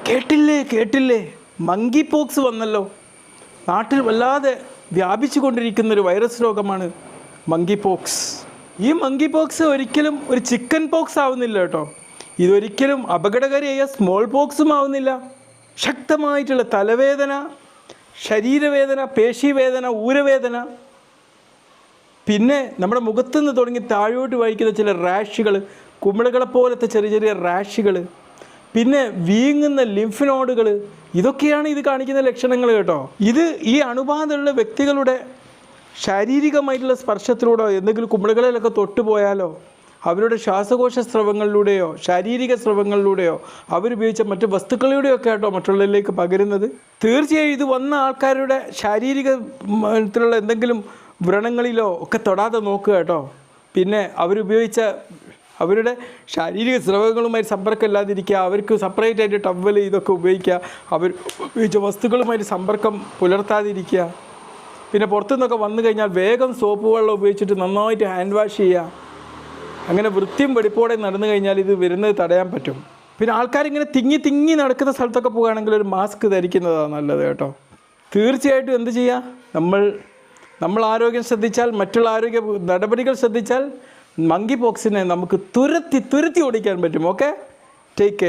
കേട്ടില്ലേ monkey pox വന്നല്ലോ. നാട്ടിൽ വല്ലാതെ വ്യാപിച്ചു കൊണ്ടിരിക്കുന്നൊരു വൈറസ് രോഗമാണ് മങ്കി പോക്സ്. ഈ മങ്കി പോക്സ് ഒരിക്കലും ഒരു ചിക്കൻ പോക്സ് ആവുന്നില്ല കേട്ടോ. ഇതൊരിക്കലും അപകടകാരിയായ സ്മോൾ പോക്സും ആവുന്നില്ല. ശക്തമായിട്ടുള്ള തലവേദന, ശരീരവേദന, പേശിവേദന, ഊരവേദന, പിന്നെ നമ്മുടെ മുഖത്തുനിന്ന് തുടങ്ങി താഴോട്ട് വഹിക്കുന്ന ചില റാഷുകൾ, കുമിളകളെപ്പോലത്തെ ചെറിയ ചെറിയ റാഷുകൾ, പിന്നെ വീങ്ങുന്ന ലിംഫ് നോഡുകൾ, ഇതൊക്കെയാണ് ഇത് കാണിക്കുന്ന ലക്ഷണങ്ങൾ കേട്ടോ. ഇത് ഈ അണുബാധയുള്ള വ്യക്തികളുടെ ശാരീരികമായിട്ടുള്ള സ്പർശത്തിലൂടെയോ എന്തെങ്കിലും കുമിളകളിലൊക്കെ തൊട്ടുപോയാലോ അവരുടെ ശ്വാസകോശ സ്രവങ്ങളിലൂടെയോ ശാരീരിക സ്രവങ്ങളിലൂടെയോ അവരുപയോഗിച്ച മറ്റ് വസ്തുക്കളിലൂടെയൊക്കെ കേട്ടോ മറ്റുള്ളവരിലേക്ക് പകരുന്നത്. തീർച്ചയായും ഇത് വന്ന ആൾക്കാരുടെ ശാരീരികത്തിലുള്ള എന്തെങ്കിലും വ്രണങ്ങളിലോ ഒക്കെ തൊടാതെ നോക്കുക കേട്ടോ. പിന്നെ അവരുപയോഗിച്ച അവരുടെ ശാരീരിക സ്രവങ്ങളുമായി സമ്പർക്കം ഇല്ലാതിരിക്കുക, അവർക്ക് സെപ്പറേറ്റ് ആയിട്ട് ടവൽ ഇതൊക്കെ ഉപയോഗിക്കുക, അവർ ഉപയോഗിച്ച വസ്തുക്കളുമായിട്ട് സമ്പർക്കം പുലർത്താതിരിക്കുക. പിന്നെ പുറത്തുനിന്നൊക്കെ വന്നു കഴിഞ്ഞാൽ വേഗം സോപ്പ് വെള്ളം ഉപയോഗിച്ചിട്ട് നന്നായിട്ട് ഹാൻഡ് വാഷ് ചെയ്യുക. അങ്ങനെ വൃത്തിയും വെടിപ്പോടെ നടന്നു കഴിഞ്ഞാൽ ഇത് വരുന്നത് തടയാൻ പറ്റും. പിന്നെ ആൾക്കാരിങ്ങനെ തിങ്ങി നടക്കുന്ന സ്ഥലത്തൊക്കെ പോകുകയാണെങ്കിൽ ഒരു മാസ്ക് ധരിക്കുന്നതാണ് നല്ലത് കേട്ടോ. തീർച്ചയായിട്ടും എന്ത് ചെയ്യുക, നമ്മൾ ആരോഗ്യം ശ്രദ്ധിച്ചാൽ, മറ്റുള്ള ആരോഗ്യ നടപടികൾ ശ്രദ്ധിച്ചാൽ മങ്കി പോക്സിനെ നമുക്ക് തുരത്തി ഓടിക്കാൻ പറ്റും. Okay, take care.